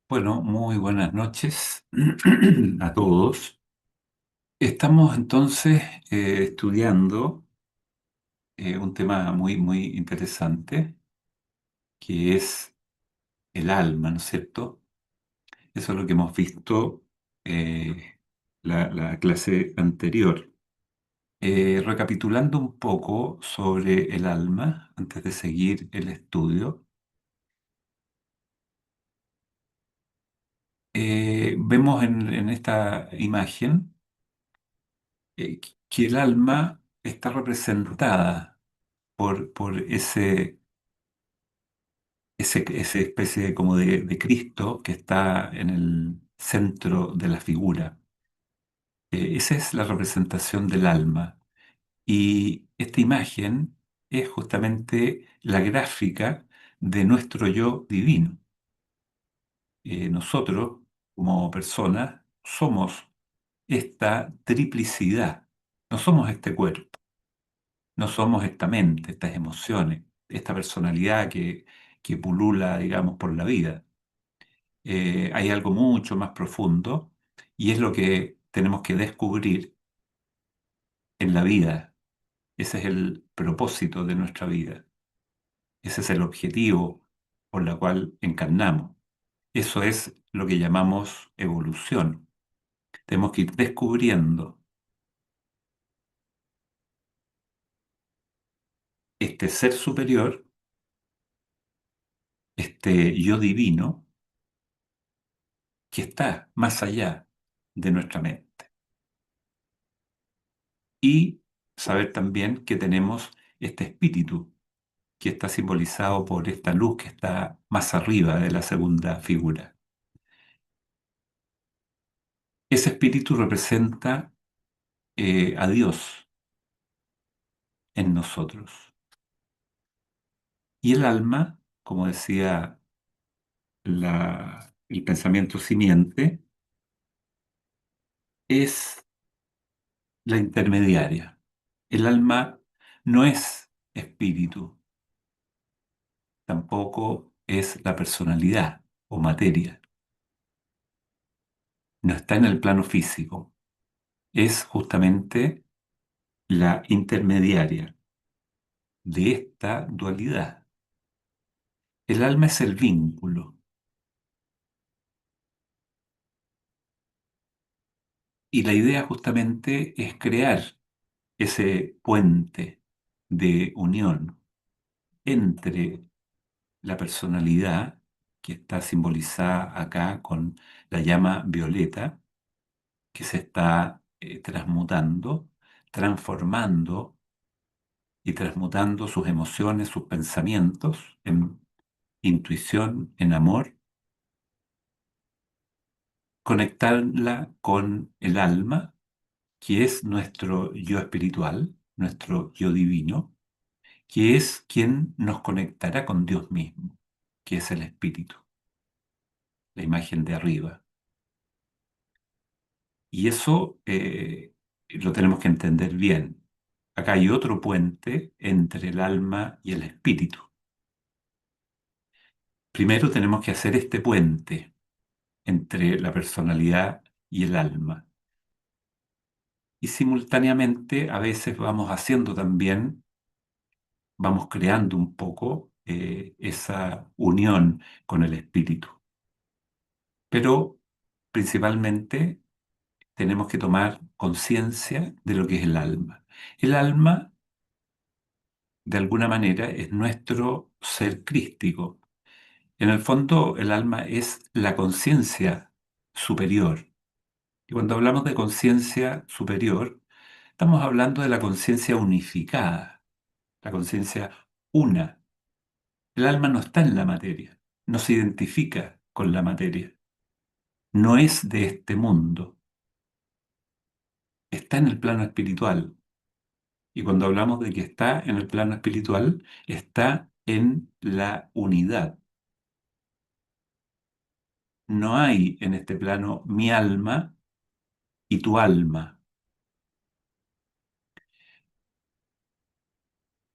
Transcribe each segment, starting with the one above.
Bueno, muy buenas noches a todos. Estamos entonces estudiando un tema muy interesante, que es el alma, ¿no es cierto? Eso es lo que hemos visto la clase anterior. Recapitulando un poco sobre el alma, antes de seguir el estudio, vemos en esta imagen que el alma está representada por esa especie como de Cristo que está en el centro de la figura. Esa es la representación del alma. Y esta imagen es justamente la gráfica de nuestro yo divino. Nosotros, como personas, somos esta triplicidad. No somos este cuerpo, no somos esta mente, estas emociones, esta personalidad que pulula, digamos, por la vida. Hay algo mucho más profundo y es lo que tenemos que descubrir en la vida. Ese es el propósito de nuestra vida. Ese es el objetivo por el cual encarnamos. Eso es lo que llamamos evolución. Tenemos que ir descubriendo este ser superior, este yo divino, que está más allá de nuestra mente. Y saber también que tenemos este espíritu que está simbolizado por esta luz que está más arriba de la segunda figura. Ese espíritu representa a Dios en nosotros. Y el alma, como decía el pensamiento simiente, es la intermediaria. El alma no es espíritu, tampoco es la personalidad o materia. No está en el plano físico. Es justamente la intermediaria de esta dualidad. El alma es el vínculo y la idea justamente es crear ese puente de unión entre la personalidad, que está simbolizada acá con la llama violeta, que se está transmutando, transformando y transmutando sus emociones, sus pensamientos en intuición, en amor, conectarla con el alma, que es nuestro yo espiritual, nuestro yo divino, que es quien nos conectará con Dios mismo, que es el espíritu, la imagen de arriba. Y eso lo tenemos que entender bien. Acá hay otro puente entre el alma y el espíritu. Primero tenemos que hacer este puente entre la personalidad y el alma. Y simultáneamente a veces vamos haciendo también, vamos creando un poco esa unión con el espíritu. Pero principalmente tenemos que tomar conciencia de lo que es el alma. El alma, de alguna manera, es nuestro ser crístico. En el fondo, el alma es la conciencia superior. Y cuando hablamos de conciencia superior, estamos hablando de la conciencia unificada, la conciencia una. El alma no está en la materia, no se identifica con la materia, no es de este mundo, está en el plano espiritual. Y cuando hablamos de que está en el plano espiritual, está en la unidad. No hay en este plano mi alma y tu alma.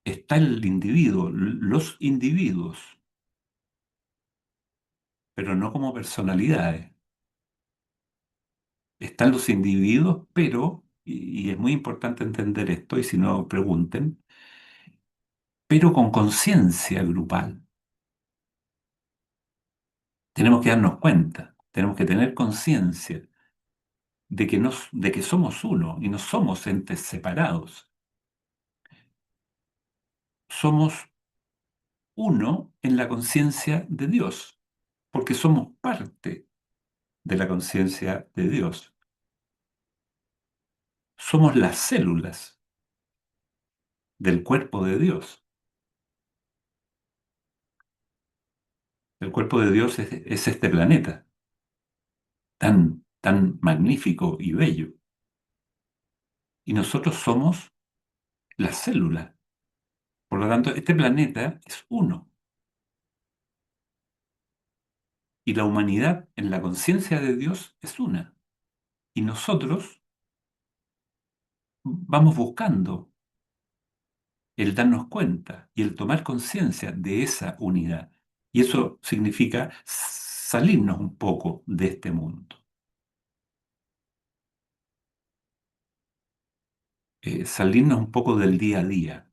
Está el individuo, los individuos. pero no como personalidades. Están los individuos, pero, y es muy importante entender esto, y si no, pregunten, pero con conciencia grupal. Tenemos que darnos cuenta, tenemos que tener conciencia de que somos uno y no somos entes separados. Somos uno en la conciencia de Dios, porque somos parte de la conciencia de Dios. Somos las células del cuerpo de Dios. El cuerpo de Dios es este planeta, tan magnífico y bello. Y nosotros somos las células. Por lo tanto, este planeta es uno. Y la humanidad en la conciencia de Dios es una. Y nosotros vamos buscando el darnos cuenta y el tomar conciencia de esa unidad. Y eso significa salirnos un poco de este mundo, salirnos un poco del día a día,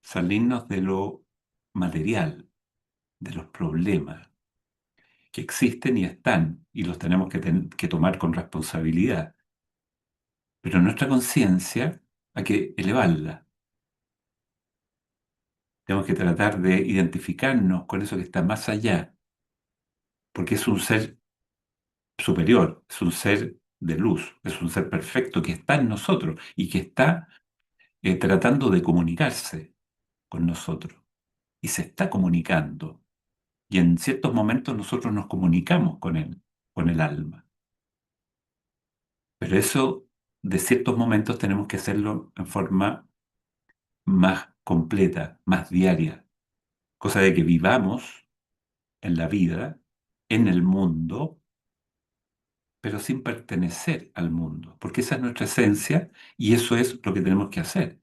salirnos de lo material, de los problemas que existen y están, y los tenemos que tomar con responsabilidad. Pero nuestra conciencia hay que elevarla. Tenemos que tratar de identificarnos con eso que está más allá, porque es un ser superior, es un ser de luz, es un ser perfecto que está en nosotros y que está tratando de comunicarse con nosotros. Y se está comunicando. Y en ciertos momentos nosotros nos comunicamos con él, con el alma. Pero eso, de ciertos momentos, tenemos que hacerlo en forma más completa, más diaria. Cosa de que vivamos en la vida, en el mundo, pero sin pertenecer al mundo, porque esa es nuestra esencia y eso es lo que tenemos que hacer.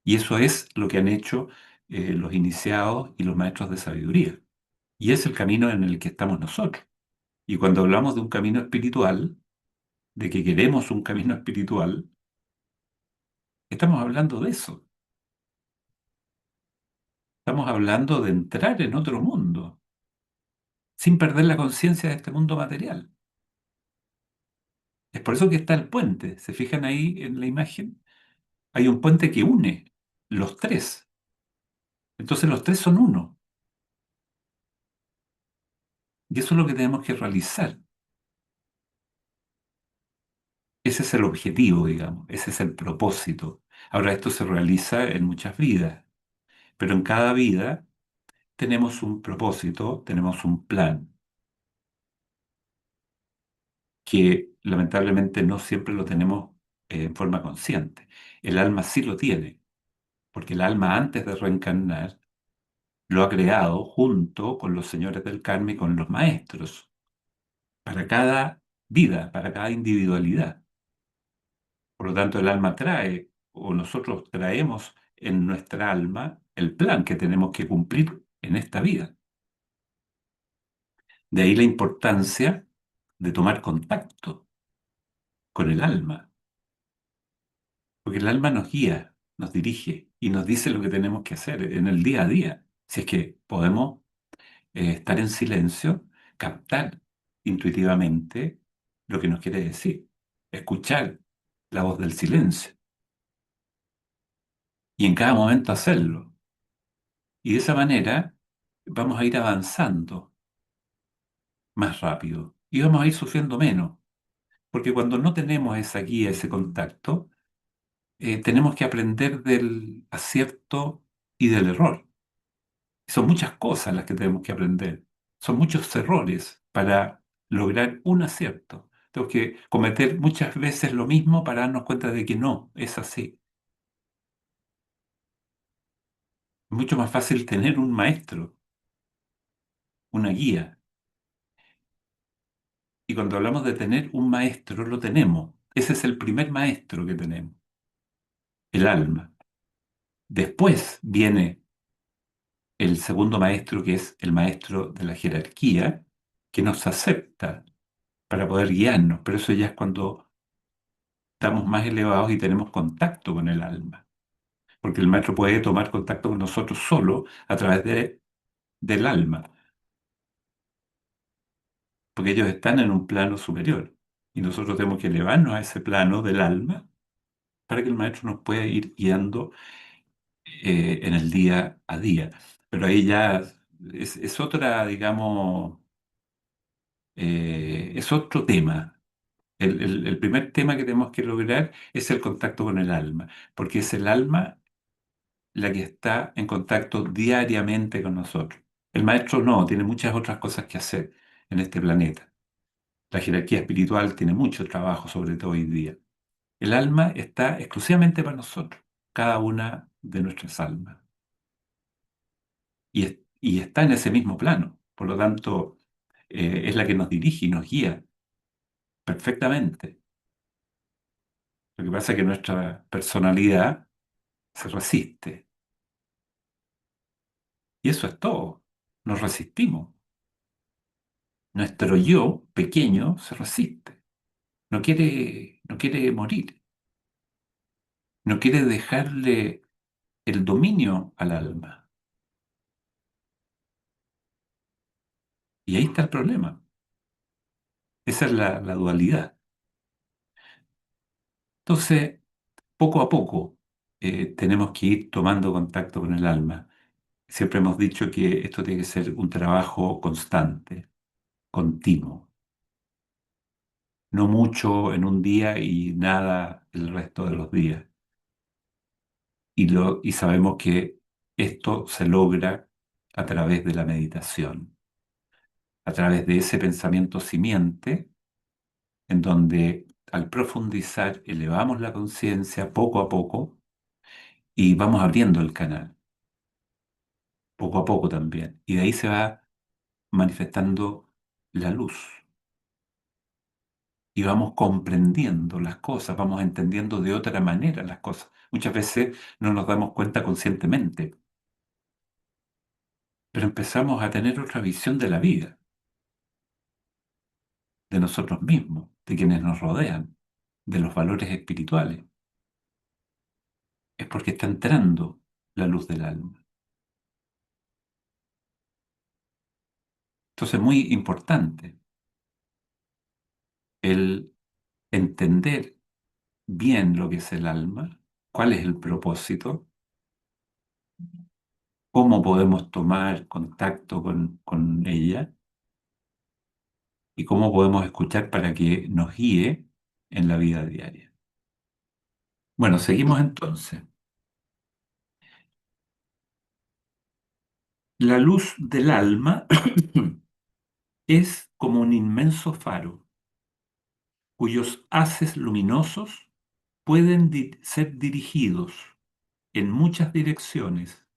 Y eso es lo que han hecho los iniciados y los maestros de sabiduría. Y es el camino en el que estamos nosotros. Y cuando hablamos de un camino espiritual, de que queremos un camino espiritual, estamos hablando de eso. Estamos hablando de entrar en otro mundo, sin perder la conciencia de este mundo material. Es por eso que está el puente. ¿Se fijan ahí en la imagen? Hay un puente que une los tres. Entonces los tres son uno. Y eso es lo que tenemos que realizar. Ese es el objetivo, digamos. Ese es el propósito. Ahora, esto se realiza en muchas vidas, pero en cada vida tenemos un propósito, tenemos un plan, que lamentablemente no siempre lo tenemos en forma consciente. El alma sí lo tiene, porque el alma antes de reencarnar lo ha creado junto con los señores del karma y con los maestros, para cada vida, para cada individualidad. Por lo tanto, el alma trae, o nosotros traemos en nuestra alma el plan que tenemos que cumplir en esta vida. De ahí la importancia de tomar contacto con el alma, porque el alma nos guía, nos dirige y nos dice lo que tenemos que hacer en el día a día. Si es que podemos estar en silencio, captar intuitivamente lo que nos quiere decir, escuchar la voz del silencio y en cada momento hacerlo. Y de esa manera vamos a ir avanzando más rápido y vamos a ir sufriendo menos, porque cuando no tenemos esa guía, ese contacto, tenemos que aprender del acierto y del error. Son muchas cosas las que tenemos que aprender. Son muchos errores para lograr un acierto. Tengo que cometer muchas veces lo mismo para darnos cuenta de que no, es así. Es mucho más fácil tener un maestro, una guía. Y cuando hablamos de tener un maestro, lo tenemos. Ese es el primer maestro que tenemos, el alma. Después viene el segundo maestro, que es el maestro de la jerarquía, que nos acepta para poder guiarnos, pero eso ya es cuando estamos más elevados y tenemos contacto con el alma, porque el maestro puede tomar contacto con nosotros solo a través del alma, porque ellos están en un plano superior y nosotros tenemos que elevarnos a ese plano del alma para que el maestro nos pueda ir guiando en el día a día. Pero ahí ya es otra, digamos, es otro tema. El primer tema que tenemos que lograr es el contacto con el alma, porque es el alma la que está en contacto diariamente con nosotros. El maestro no, tiene muchas otras cosas que hacer en este planeta. La jerarquía espiritual tiene mucho trabajo, sobre todo hoy día. El alma está exclusivamente para nosotros, cada una de nuestras almas. Y está en ese mismo plano. Por lo tanto, es la que nos dirige y nos guía perfectamente. Lo que pasa es que nuestra personalidad se resiste. Y eso es todo. Nos resistimos. Nuestro yo pequeño se resiste. No quiere morir. No quiere dejarle el dominio al alma. Y ahí está el problema. Esa es la dualidad. Entonces, poco a poco, tenemos que ir tomando contacto con el alma. Siempre hemos dicho que esto tiene que ser un trabajo constante, continuo. No mucho en un día y nada el resto de los días. Y sabemos que esto se logra a través de la meditación, a través de ese pensamiento simiente, en donde al profundizar elevamos la conciencia poco a poco y vamos abriendo el canal, poco a poco también. Y de ahí se va manifestando la luz y vamos comprendiendo las cosas, vamos entendiendo de otra manera las cosas. Muchas veces no nos damos cuenta conscientemente, pero empezamos a tener otra visión de la vida, de nosotros mismos, de quienes nos rodean, de los valores espirituales. Es porque está entrando la luz del alma. Entonces es muy importante el entender bien lo que es el alma, cuál es el propósito, cómo podemos tomar contacto con ella y cómo podemos escuchar para que nos guíe en la vida diaria. Bueno, seguimos entonces. La luz del alma es como un inmenso faro cuyos haces luminosos pueden ser dirigidos en muchas direcciones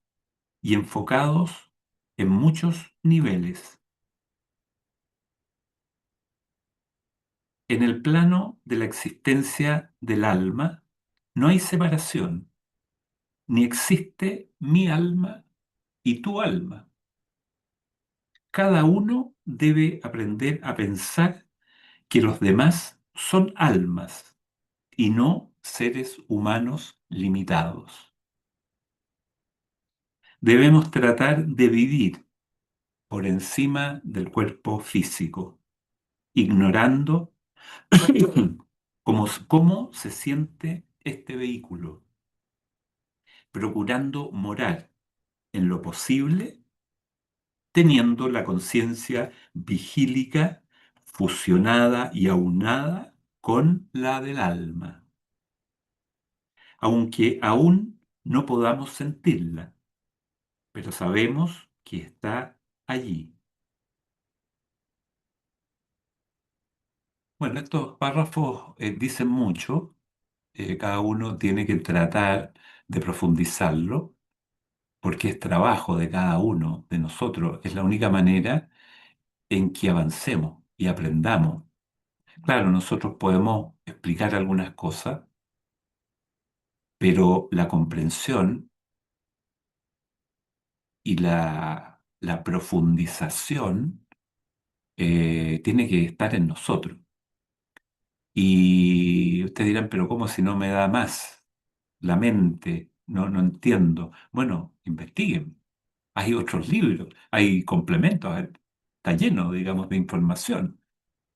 y enfocados en muchos niveles. En el plano de la existencia del alma no hay separación, ni existe mi alma y tu alma. Cada uno debe aprender a pensar que los demás son almas y no seres humanos limitados. Debemos tratar de vivir por encima del cuerpo físico, ignorando cómo se siente este vehículo, procurando morar en lo posible, teniendo la conciencia vigílica, fusionada y aunada con la del alma, aunque aún no podamos sentirla, pero sabemos que está allí. Bueno, estos párrafos dicen mucho, cada uno tiene que tratar de profundizarlo, porque es trabajo de cada uno de nosotros, es la única manera en que avancemos y aprendamos. Claro, nosotros podemos explicar algunas cosas, pero la comprensión y la profundización tiene que estar en nosotros. Y ustedes dirán, pero ¿cómo si no me da más la mente? No, no entiendo. Bueno, investiguen. Hay otros libros, hay complementos, está lleno, digamos, de información.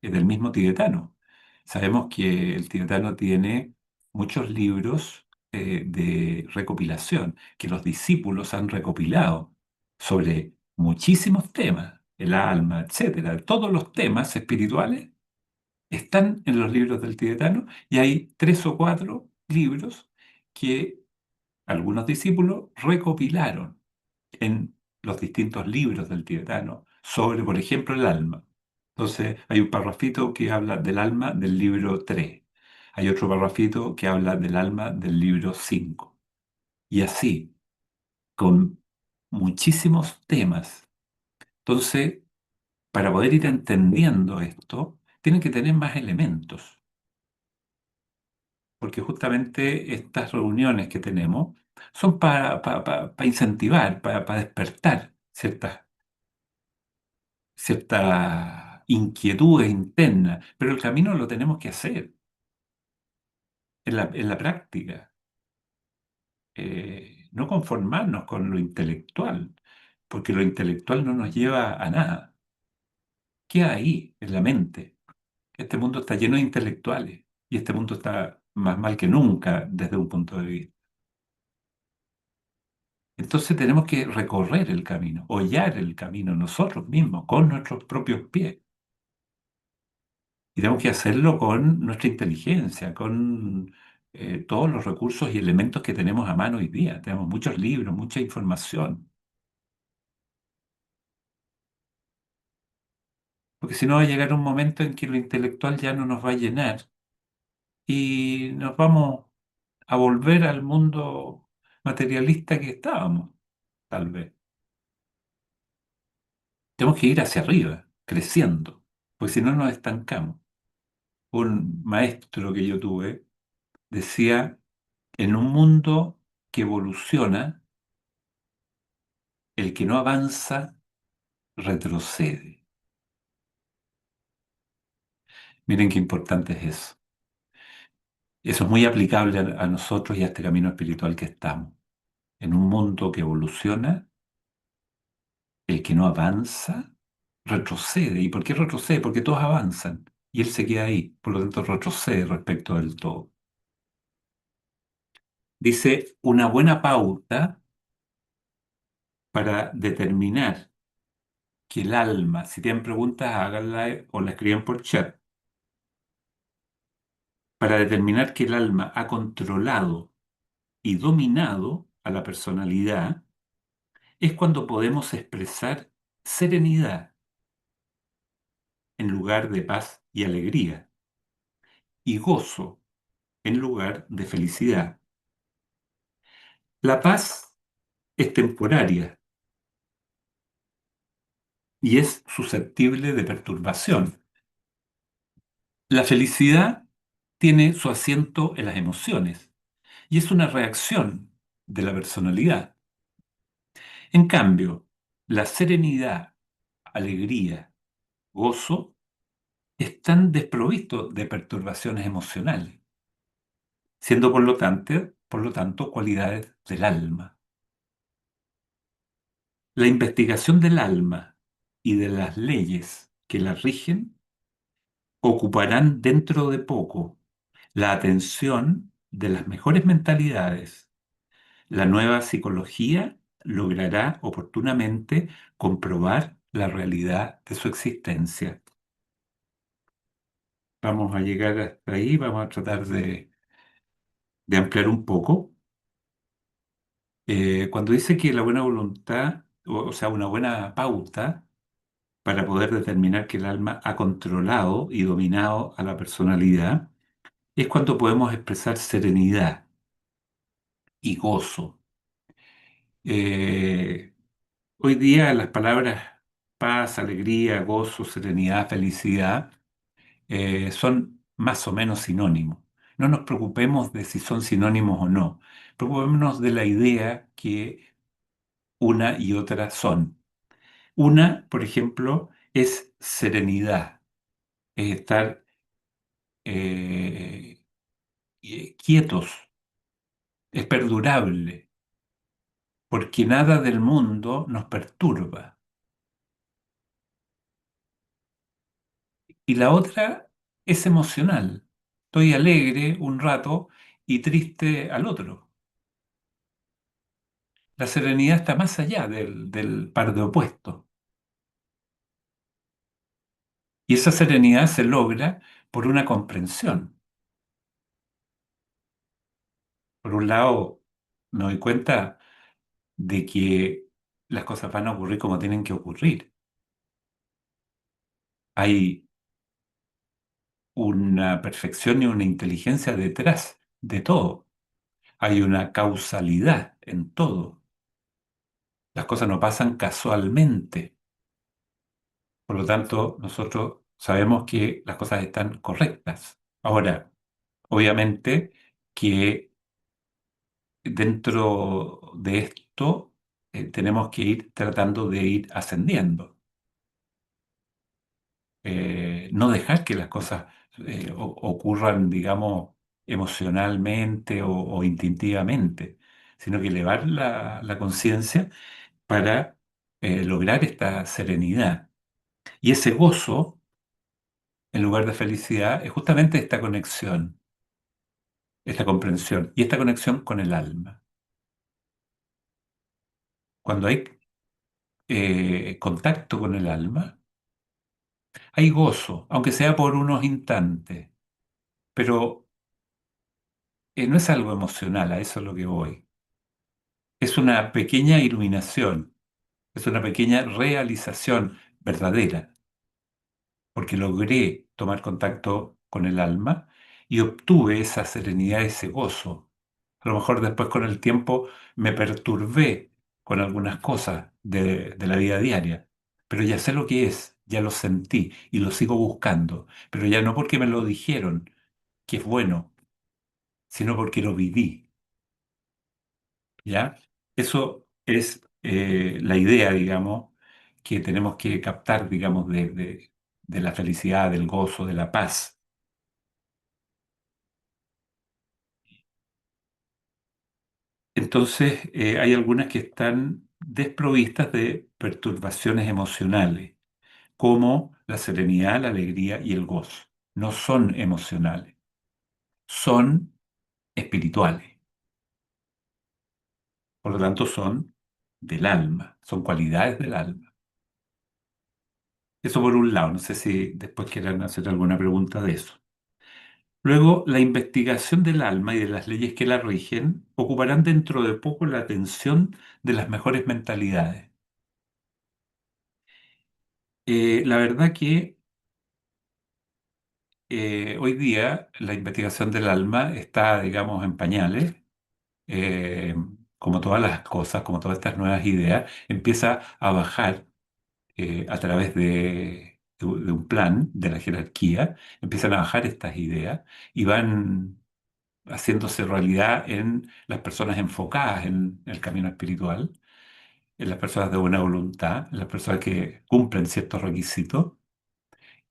Es del mismo tibetano. Sabemos que el tibetano tiene muchos libros de recopilación, que los discípulos han recopilado sobre muchísimos temas, el alma, etcétera. Todos los temas espirituales están en los libros del tibetano y hay tres o cuatro libros que algunos discípulos recopilaron en los distintos libros del tibetano sobre, por ejemplo, el alma. Entonces, hay un parrafito que habla del alma del libro 3. Hay otro parrafito que habla del alma del libro 5. Y así, con muchísimos temas. Entonces, para poder ir entendiendo esto, tienen que tener más elementos, porque justamente estas reuniones que tenemos son para incentivar, para despertar ciertas inquietudes internas, pero el camino lo tenemos que hacer en la práctica, no conformarnos con lo intelectual, porque lo intelectual no nos lleva a nada. Queda ahí, en la mente. Este mundo está lleno de intelectuales y este mundo está más mal que nunca desde un punto de vista. Entonces tenemos que recorrer el camino, hollar el camino nosotros mismos, con nuestros propios pies. Y tenemos que hacerlo con nuestra inteligencia, con todos los recursos y elementos que tenemos a mano hoy día. Tenemos muchos libros, mucha información. Porque si no va a llegar un momento en que lo intelectual ya no nos va a llenar y nos vamos a volver al mundo materialista que estábamos, tal vez. Tenemos que ir hacia arriba, creciendo, porque si no nos estancamos. Un maestro que yo tuve decía, en un mundo que evoluciona, el que no avanza retrocede. Miren qué importante es eso. Eso es muy aplicable a nosotros y a este camino espiritual que estamos. En un mundo que evoluciona, el que no avanza retrocede. ¿Y por qué retrocede? Porque todos avanzan y él se queda ahí. Por lo tanto, retrocede respecto del todo. Dice, una buena pauta para determinar que el alma, si tienen preguntas, háganla o la escriben por chat, para determinar que el alma ha controlado y dominado a la personalidad, es cuando podemos expresar serenidad en lugar de paz y alegría, y gozo en lugar de felicidad. La paz es temporaria y es susceptible de perturbación. La felicidad tiene su asiento en las emociones y es una reacción de la personalidad. En cambio, la serenidad, alegría, gozo están desprovistos de perturbaciones emocionales, siendo por lo tanto, cualidades del alma. La investigación del alma y de las leyes que la rigen ocuparán dentro de poco la atención de las mejores mentalidades. La nueva psicología logrará oportunamente comprobar la realidad de su existencia. Vamos a llegar hasta ahí, vamos a tratar de ampliar un poco. Cuando dice que la buena voluntad, o sea, una buena pauta para poder determinar que el alma ha controlado y dominado a la personalidad, es cuando podemos expresar serenidad y gozo. Eh, Hoy día las palabras paz, alegría, gozo, serenidad, felicidad son más o menos sinónimos. No nos preocupemos de si son sinónimos o no. Preocupémonos de la idea que una y otra son. Una, por ejemplo, es serenidad, es estar eh, quietos, es perdurable, porque nada del mundo nos perturba. Y la otra es emocional. Estoy alegre un rato y triste al otro. La serenidad está más allá del par de opuestos. Y esa serenidad se logra por una comprensión. Por un lado, me doy cuenta de que las cosas van a ocurrir como tienen que ocurrir. Hay una perfección y una inteligencia detrás de todo. Hay una causalidad en todo. Las cosas no pasan casualmente. Por lo tanto, nosotros sabemos que las cosas están correctas. Ahora, obviamente que dentro de esto tenemos que ir tratando de ir ascendiendo. No dejar que las cosas ocurran, digamos, emocionalmente o instintivamente, sino que elevar la conciencia para lograr esta serenidad. Y ese gozo, en lugar de felicidad, es justamente esta conexión, esta comprensión y esta conexión con el alma. Cuando hay contacto con el alma, hay gozo, aunque sea por unos instantes, pero no es algo emocional, a eso es lo que voy. Es una pequeña iluminación, es una pequeña realización verdadera, porque logré tomar contacto con el alma y obtuve esa serenidad, ese gozo. A lo mejor después con el tiempo me perturbé con algunas cosas de la vida diaria, pero ya sé lo que es, ya lo sentí y lo sigo buscando, pero ya no porque me lo dijeron, que es bueno, sino porque lo viví, ¿ya? Eso es la idea, digamos, que tenemos que captar, digamos, de la felicidad, del gozo, de la paz. Entonces, hay algunas que están desprovistas de perturbaciones emocionales, como la serenidad, la alegría y el gozo. No son emocionales, son espirituales. Por lo tanto, son del alma, son cualidades del alma. Eso por un lado, no sé si después quieran hacer alguna pregunta de eso. Luego, la investigación del alma y de las leyes que la rigen ocuparán dentro de poco la atención de las mejores mentalidades. La verdad que hoy día la investigación del alma está, digamos, en pañales. Eh, Como todas las cosas, como todas estas nuevas ideas, empieza a bajar a través de un plan de la jerarquía, empiezan a bajar estas ideas y van haciéndose realidad en las personas enfocadas en el camino espiritual, en las personas de buena voluntad, en las personas que cumplen ciertos requisitos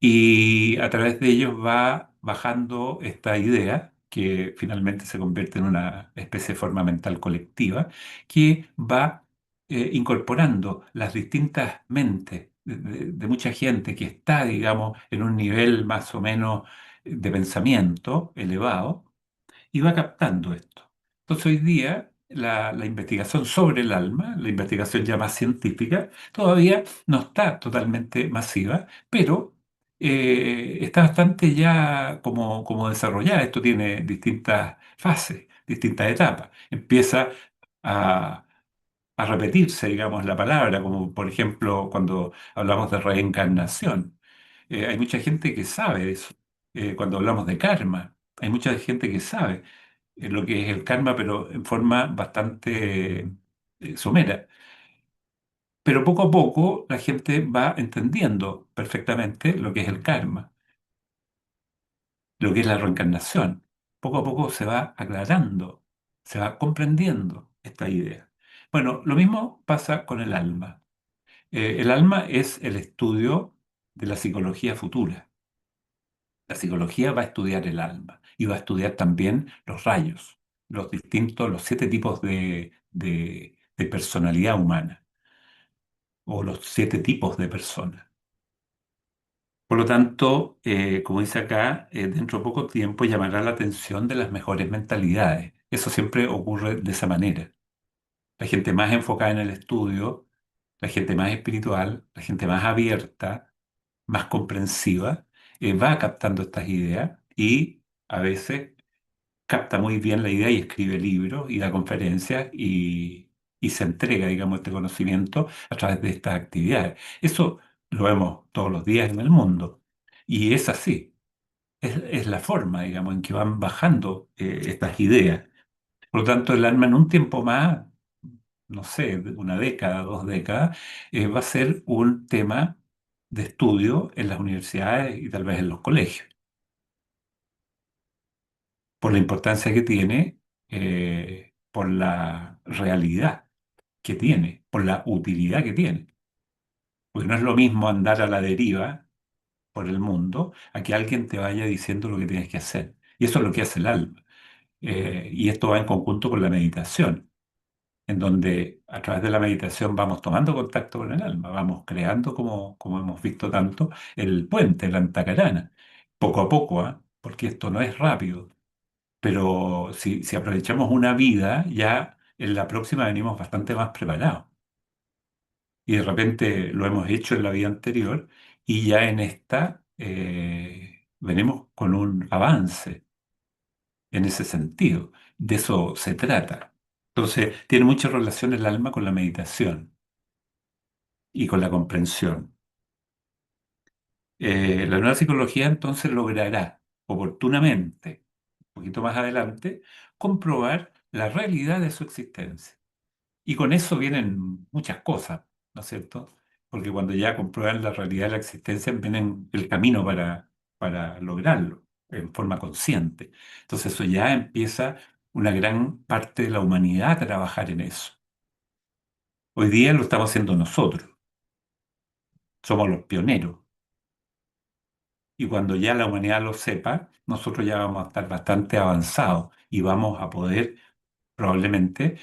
y a través de ellos va bajando esta idea que finalmente se convierte en una especie de forma mental colectiva, que va incorporando las distintas mentes de mucha gente que está, digamos, en un nivel más o menos de pensamiento elevado y va captando esto. Entonces hoy día la investigación sobre el alma, la investigación ya más científica, todavía no está totalmente masiva, pero está bastante ya como desarrollada. Esto tiene distintas fases, distintas etapas. Empieza a, a repetirse, digamos, la palabra, como por ejemplo cuando hablamos de reencarnación. Hay mucha gente que sabe eso. Cuando hablamos de karma, hay mucha gente que sabe lo que es el karma, pero en forma bastante somera. Pero poco a poco la gente va entendiendo perfectamente lo que es el karma, lo que es la reencarnación. Poco a poco se va aclarando, se va comprendiendo esta idea. Bueno, lo mismo pasa con el alma. El alma es el estudio de la psicología futura. La psicología va a estudiar el alma y va a estudiar también los rayos, los 7 tipos de personalidad humana o los 7 tipos de personas. Por lo tanto, como dice acá, dentro de poco tiempo llamará la atención de las mejores mentalidades. Eso siempre ocurre de esa manera. La gente más enfocada en el estudio, la gente más espiritual, la gente más abierta, más comprensiva, va captando estas ideas y a veces capta muy bien la idea y escribe libros y da conferencias y se entrega, digamos, este conocimiento a través de estas actividades. Eso lo vemos todos los días en el mundo y es así. Es la forma, digamos, en que van bajando estas ideas. Por lo tanto, el alma en un tiempo más, no sé, una década, 2 décadas, va a ser un tema de estudio en las universidades y tal vez en los colegios, por la importancia que tiene, por la realidad que tiene, por la utilidad que tiene. Porque no es lo mismo andar a la deriva por el mundo a que alguien te vaya diciendo lo que tienes que hacer. Y eso es lo que hace el alma. Y esto va en conjunto con la meditación, en donde a través de la meditación vamos tomando contacto con el alma, vamos creando, como hemos visto tanto, el puente, la antacarana, poco a poco, ¿ah? Porque esto no es rápido, pero si aprovechamos una vida, ya en la próxima venimos bastante más preparados. Y de repente lo hemos hecho en la vida anterior y ya en esta venimos con un avance en ese sentido. De eso se trata. Entonces, tiene mucha relación el alma con la meditación y con la comprensión. La nueva psicología entonces logrará oportunamente, un poquito más adelante, comprobar la realidad de su existencia. Y con eso vienen muchas cosas, ¿no es cierto? Porque cuando ya comprueban la realidad de la existencia, vienen el camino para lograrlo en forma consciente. Entonces eso ya empieza una gran parte de la humanidad a trabajar en eso. Hoy día lo estamos haciendo nosotros, somos los pioneros. Y cuando ya la humanidad lo sepa, nosotros ya vamos a estar bastante avanzados y vamos a poder probablemente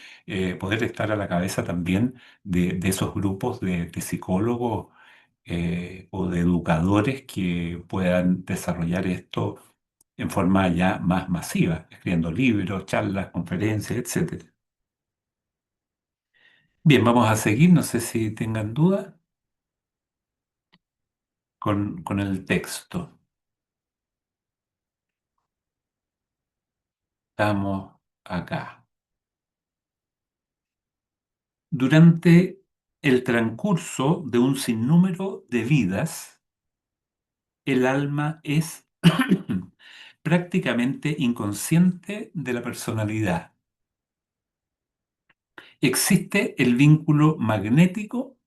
poder estar a la cabeza también de esos grupos de psicólogos o de educadores que puedan desarrollar esto en forma ya más masiva, escribiendo libros, charlas, conferencias, etcétera. Bien, vamos a seguir, no sé si tengan duda con el texto. Estamos acá. Durante el transcurso de un sinnúmero de vidas, el alma es prácticamente inconsciente de la personalidad. Existe el vínculo magnético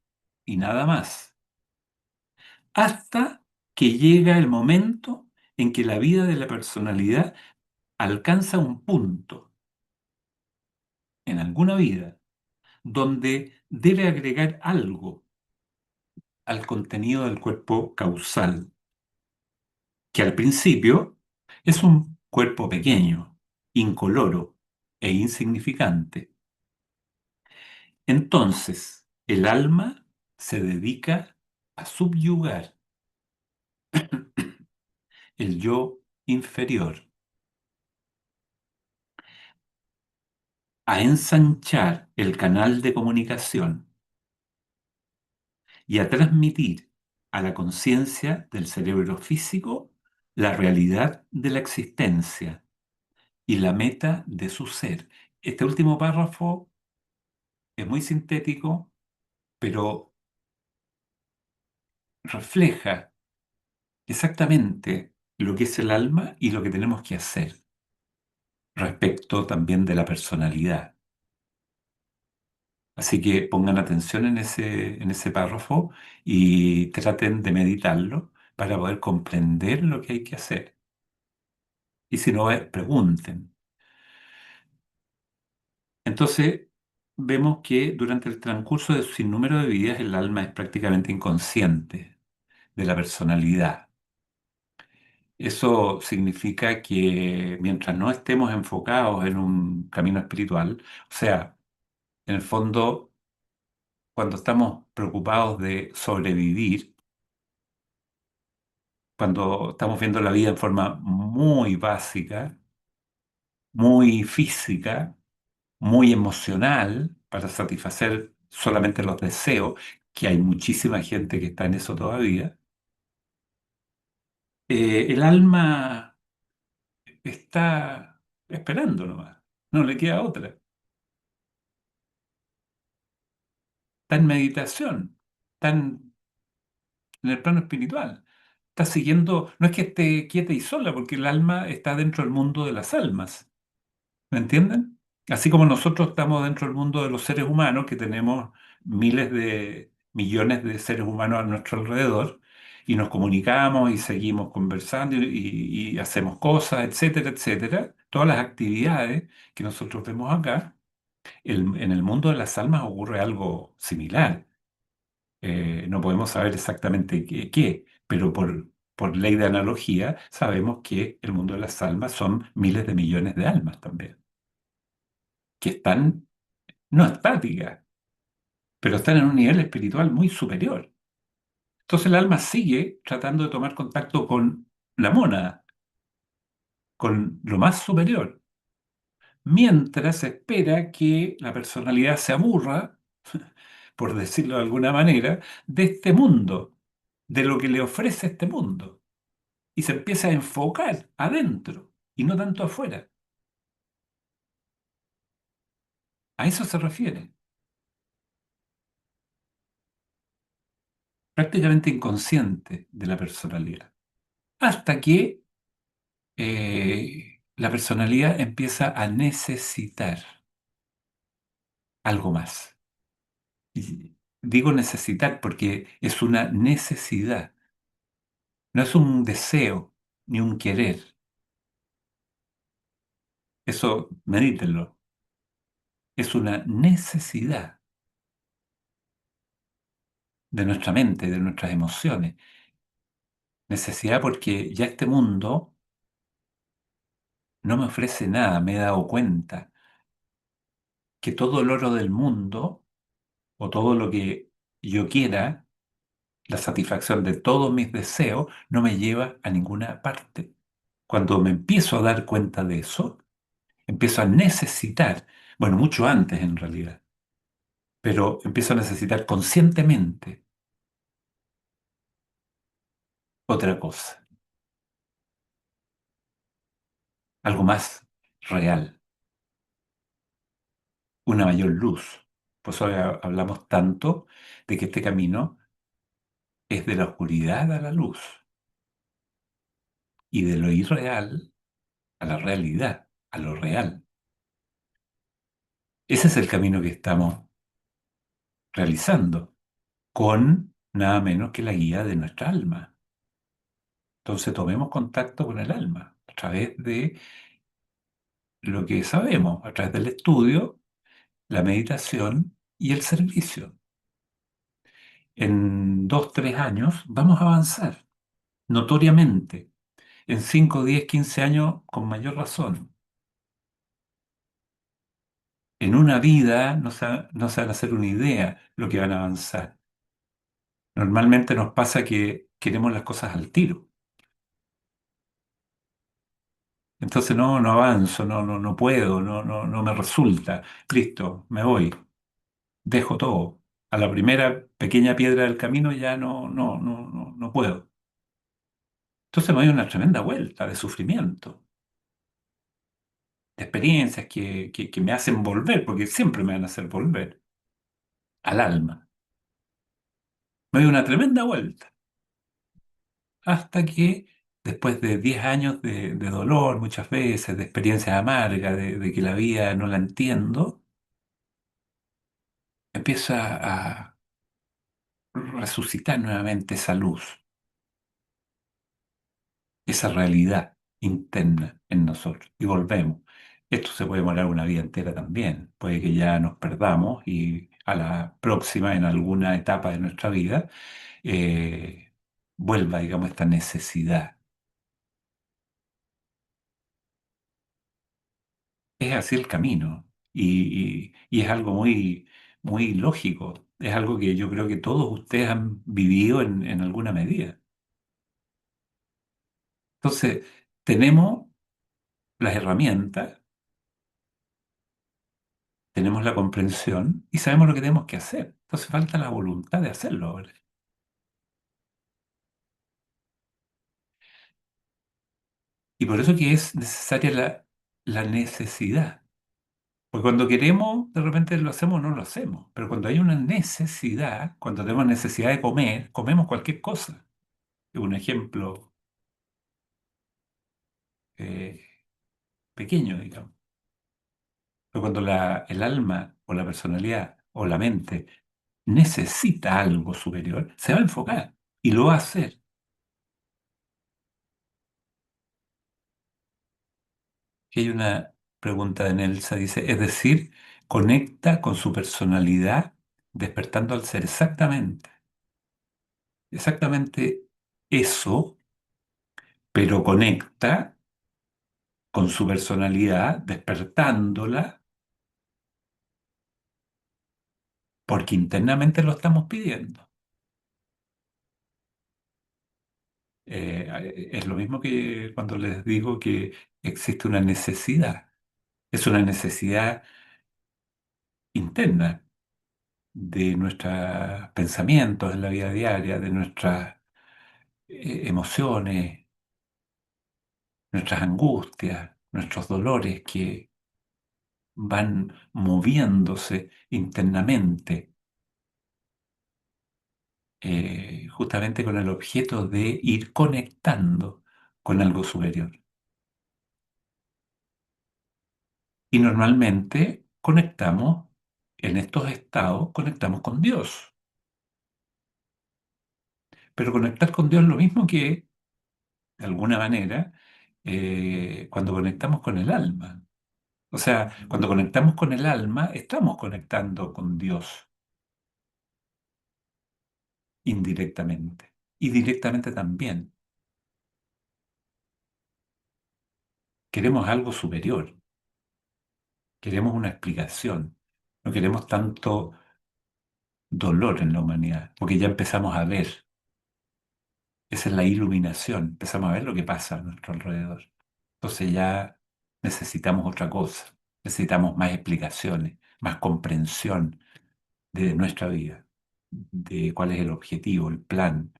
y nada más, hasta que llega el momento en que la vida de la personalidad alcanza un punto en alguna vida donde debe agregar algo al contenido del cuerpo causal, que al principio es un cuerpo pequeño, incoloro e insignificante. Entonces, el alma se dedica a subyugar el yo inferior, a ensanchar el canal de comunicación y a transmitir a la conciencia del cerebro físico la realidad de la existencia y la meta de su ser. Este último párrafo es muy sintético, pero refleja exactamente lo que es el alma y lo que tenemos que hacer respecto también de la personalidad. Así que pongan atención en ese párrafo y traten de meditarlo para poder comprender lo que hay que hacer. Y si no, pregunten. Entonces, vemos que durante el transcurso de su sinnúmero de vidas el alma es prácticamente inconsciente de la personalidad. Eso significa que mientras no estemos enfocados en un camino espiritual, o sea, en el fondo, cuando estamos preocupados de sobrevivir, cuando estamos viendo la vida en forma muy básica, muy física, muy emocional, para satisfacer solamente los deseos, que hay muchísima gente que está en eso todavía, el alma está esperando nomás, no le queda otra. Está en meditación, está en el plano espiritual. Está siguiendo, no es que esté quieta y sola, porque el alma está dentro del mundo de las almas. ¿Me entienden? Así como nosotros estamos dentro del mundo de los seres humanos, que tenemos miles de millones de seres humanos a nuestro alrededor, y nos comunicamos y seguimos conversando y hacemos cosas, etcétera, etcétera. Todas las actividades que nosotros vemos acá, en el mundo de las almas ocurre algo similar. No podemos saber exactamente qué, pero por ley de analogía sabemos que el mundo de las almas son miles de millones de almas también, que están no estáticas, pero están en un nivel espiritual muy superior. Entonces el alma sigue tratando de tomar contacto con la mónada, con lo más superior, mientras espera que la personalidad se aburra, por decirlo de alguna manera, de este mundo, de lo que le ofrece este mundo, y se empieza a enfocar adentro y no tanto afuera. A eso se refiere, prácticamente inconsciente de la personalidad, hasta que la personalidad empieza a necesitar algo más. Y digo necesitar porque es una necesidad, no es un deseo ni un querer. Eso, medítenlo, es una necesidad de nuestra mente, de nuestras emociones. Necesidad porque ya este mundo no me ofrece nada, me he dado cuenta que todo el oro del mundo o todo lo que yo quiera, la satisfacción de todos mis deseos, no me lleva a ninguna parte. Cuando me empiezo a dar cuenta de eso, empiezo a necesitar, bueno, mucho antes en realidad, pero empiezo a necesitar conscientemente otra cosa, algo más real, una mayor luz. Pues hoy hablamos tanto de que este camino es de la oscuridad a la luz y de lo irreal a la realidad, a lo real. Ese es el camino que estamos realizando con nada menos que la guía de nuestra alma. Entonces tomemos contacto con el alma a través de lo que sabemos, a través del estudio, la meditación y el servicio. En 2, 3 años vamos a avanzar notoriamente. En 5, 10, 15 años con mayor razón. En una vida no se van a hacer una idea lo que van a avanzar. Normalmente nos pasa que queremos las cosas al tiro. Entonces no avanzo, no puedo, no me resulta. Listo, me voy, dejo todo. A la primera pequeña piedra del camino ya no puedo. Entonces me doy una tremenda vuelta de sufrimiento, de experiencias que me hacen volver, porque siempre me van a hacer volver al alma. Me doy una tremenda vuelta, hasta que después de 10 años de dolor muchas veces, de experiencias amargas, de que la vida no la entiendo, empieza a resucitar nuevamente esa luz, esa realidad interna en nosotros y volvemos. Esto se puede demorar una vida entera también. Puede que ya nos perdamos y a la próxima, en alguna etapa de nuestra vida, eh, vuelva, digamos, esta necesidad. Es así el camino y es algo muy, muy lógico. Es algo que yo creo que todos ustedes han vivido en alguna medida. Entonces, tenemos las herramientas, tenemos la comprensión y sabemos lo que tenemos que hacer. Entonces, falta la voluntad de hacerlo ahora. Y por eso que es necesaria la necesidad. Porque cuando queremos, de repente lo hacemos o no lo hacemos. Pero cuando hay una necesidad, cuando tenemos necesidad de comer, comemos cualquier cosa. Un ejemplo eh, pequeño, digamos. Pero cuando el alma o la personalidad o la mente necesita algo superior, se va a enfocar y lo va a hacer. Y hay una pregunta de Nelsa, dice, es decir, conecta con su personalidad despertando al ser. Exactamente, exactamente eso, pero conecta con su personalidad despertándola porque internamente lo estamos pidiendo. Es lo mismo que cuando les digo que existe una necesidad. Es una necesidad interna de nuestros pensamientos en la vida diaria, de nuestras emociones, nuestras angustias, nuestros dolores que van moviéndose internamente, justamente con el objeto de ir conectando con algo superior. Y normalmente conectamos, en estos estados, conectamos con Dios. Pero conectar con Dios es lo mismo que, de alguna manera, cuando conectamos con el alma. O sea, cuando conectamos con el alma, estamos conectando con Dios indirectamente. Y directamente también. Queremos algo superior, queremos una explicación. No queremos tanto dolor en la humanidad, porque ya empezamos a ver. Esa es la iluminación. Empezamos a ver lo que pasa a nuestro alrededor. Entonces ya necesitamos otra cosa. Necesitamos más explicaciones, más comprensión de nuestra vida, de cuál es el objetivo, el plan,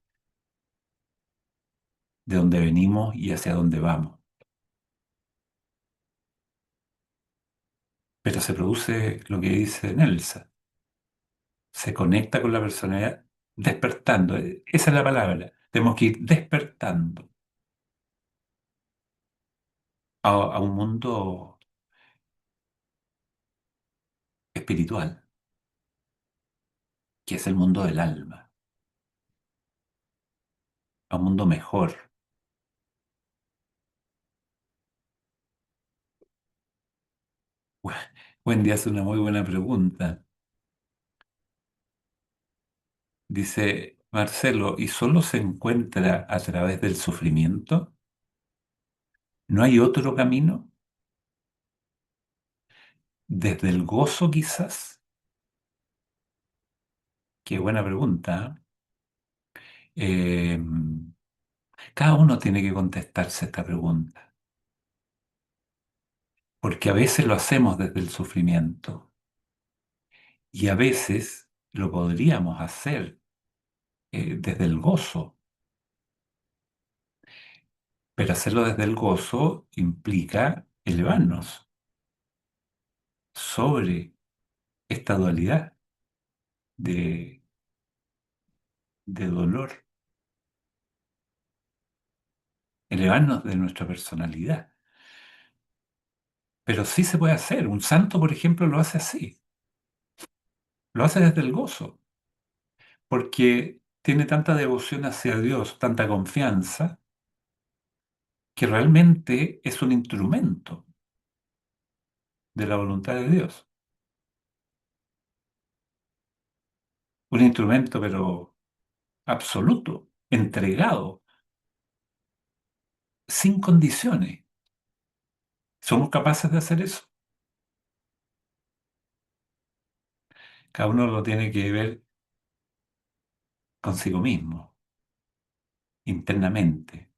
de dónde venimos y hacia dónde vamos. Pero se produce lo que dice Nelsa, se conecta con la personalidad despertando. Esa es la palabra. Tenemos que ir despertando a un mundo espiritual, que es el mundo del alma, a un mundo mejor. Bu- Wendy hace una muy buena pregunta. Dice, Marcelo, ¿y solo se encuentra a través del sufrimiento? ¿No hay otro camino? ¿Desde el gozo quizás? Qué buena pregunta. ¿Eh? Cada uno tiene que contestarse esta pregunta, porque a veces lo hacemos desde el sufrimiento y a veces lo podríamos hacer desde el gozo, pero hacerlo desde el gozo implica elevarnos sobre esta dualidad de, de dolor, elevarnos de nuestra personalidad. Pero sí se puede hacer. Un santo, por ejemplo, lo hace así, lo hace desde el gozo, porque tiene tanta devoción hacia Dios, tanta confianza que realmente es un instrumento de la voluntad de Dios. Un instrumento, pero absoluto. entregado, sin condiciones. ¿Somos capaces de hacer eso? Cada uno lo tiene que ver consigo mismo, internamente.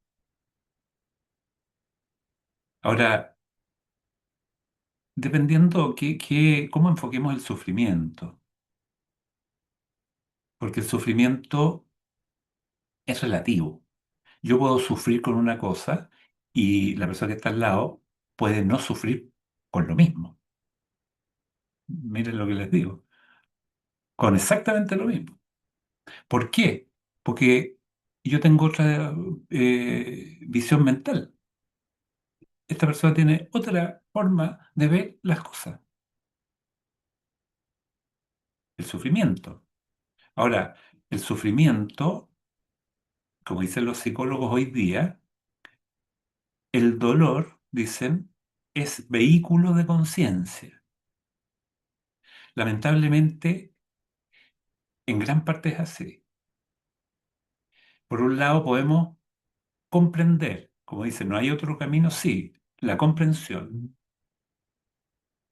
Ahora, dependiendo cómo enfoquemos el sufrimiento, porque el sufrimiento es relativo. Yo puedo sufrir con una cosa y la persona que está al lado puede no sufrir con lo mismo. Miren lo que les digo, con exactamente lo mismo. ¿Por qué? Porque yo tengo otra visión mental. Esta persona tiene otra forma de ver las cosas, el sufrimiento. Ahora, el sufrimiento, como dicen los psicólogos hoy día, el dolor, dicen, es vehículo de conciencia. Lamentablemente, en gran parte es así. Por un lado, podemos comprender, como dicen, no hay otro camino, sí, la comprensión.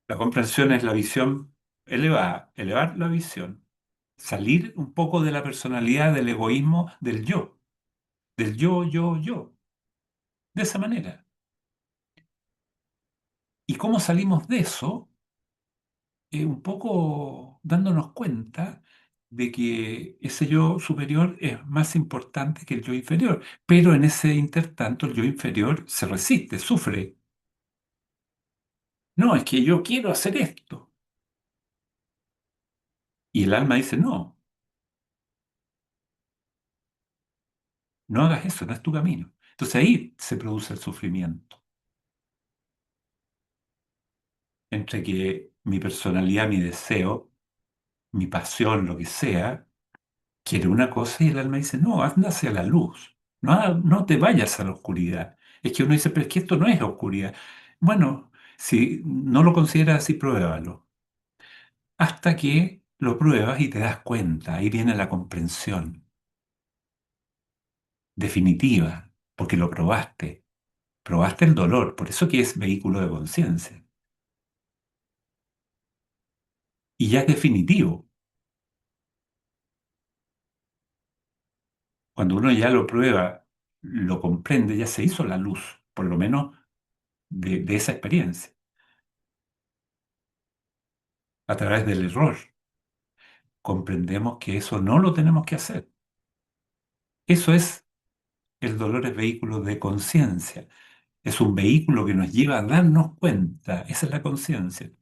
La comprensión es la visión elevada, elevar la visión, salir un poco de la personalidad, del egoísmo, del yo, de esa manera. ¿Y cómo salimos de eso? Un poco dándonos cuenta de que ese yo superior es más importante que el yo inferior, pero en ese intertanto el yo inferior se resiste, sufre. No, es que yo quiero hacer esto. Y el alma dice, no, no hagas eso, no es tu camino. Entonces ahí se produce el sufrimiento, entre que mi personalidad, mi deseo, mi pasión, lo que sea, quiere una cosa y el alma dice, no, anda hacia la luz, no, no te vayas a la oscuridad. Es que uno dice, pero es que esto no es oscuridad. Bueno, si no lo consideras así, pruébalo. Hasta que lo pruebas y te das cuenta, ahí viene la comprensión definitiva, porque lo probaste. Probaste el dolor, por eso que es vehículo de conciencia. Y ya es definitivo. Cuando uno ya lo prueba, lo comprende, ya se hizo la luz, por lo menos de esa experiencia, a través del error. Comprendemos que eso no lo tenemos que hacer. Eso es, el dolor es vehículo de conciencia. Es un vehículo que nos lleva a darnos cuenta. Esa es la conciencia.